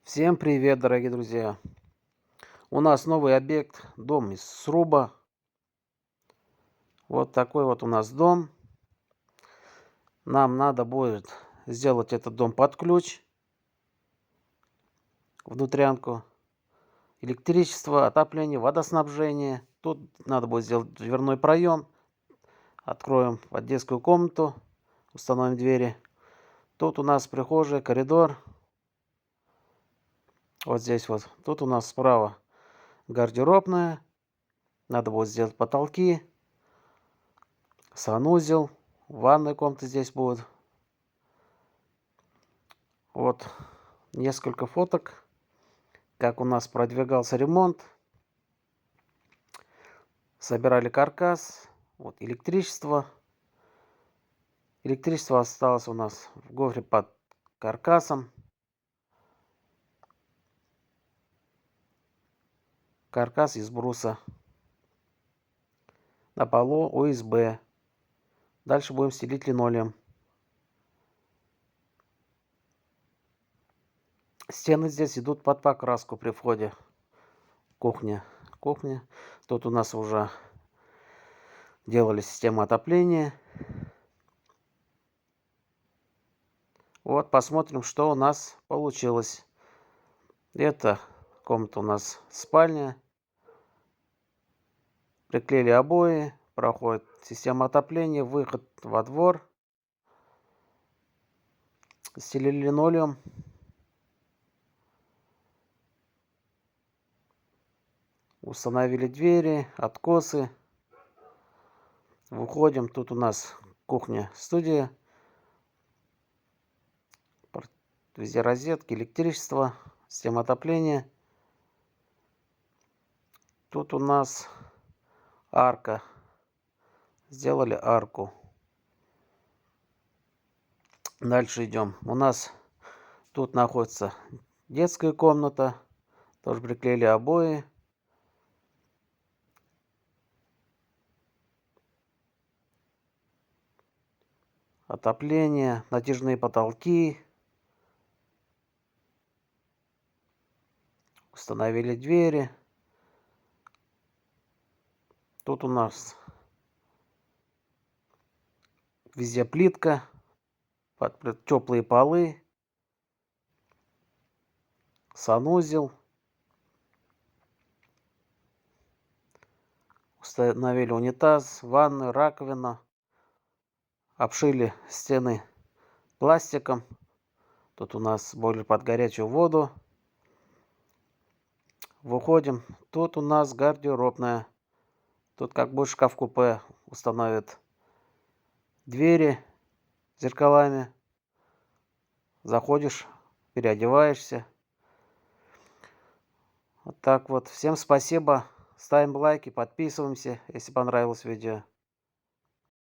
Всем привет, дорогие друзья! У нас новый объект, дом из сруба. Вот такой вот у нас дом. Нам надо будет сделать этот дом под ключ, внутрянку, электричество, отопление, водоснабжение. Тут надо будет сделать дверной проем. Откроем под детскую комнату, установим двери. Тут у нас прихожая, коридор. Вот здесь вот. Тут у нас справа гардеробная. Надо будет сделать потолки, санузел. Ванная комната здесь будет. Вот несколько фоток, как у нас продвигался ремонт. Собирали каркас. Вот электричество. Электричество осталось у нас в гофре под каркасом. Каркас из бруса. На полу ОСБ. Дальше будем стелить линолеум. Стены здесь идут под покраску при входе. Кухня. Тут у нас уже делали систему отопления. Вот посмотрим, что у нас получилось. Это комната у нас спальня. Приклеили обои. Проходит система отопления. Выход во двор. Стелили линолеум. Установили двери, откосы. Выходим. Тут у нас кухня-студия. Везде розетки, электричество, система отопления. Тут у нас арка. Сделали арку. Дальше идем. У нас тут находится детская комната. Тоже приклеили обои. Отопление, натяжные потолки. Установили двери. Тут у нас везде плитка, теплые полы, санузел. Установили унитаз, ванную, раковину. Обшили стены пластиком. Тут у нас бойлер под горячую воду. Выходим. Тут у нас гардеробная. Тут как будет шкаф-купе. Установят двери зеркалами. Заходишь, переодеваешься. Вот так вот. Всем спасибо. Ставим лайки, подписываемся, если понравилось видео.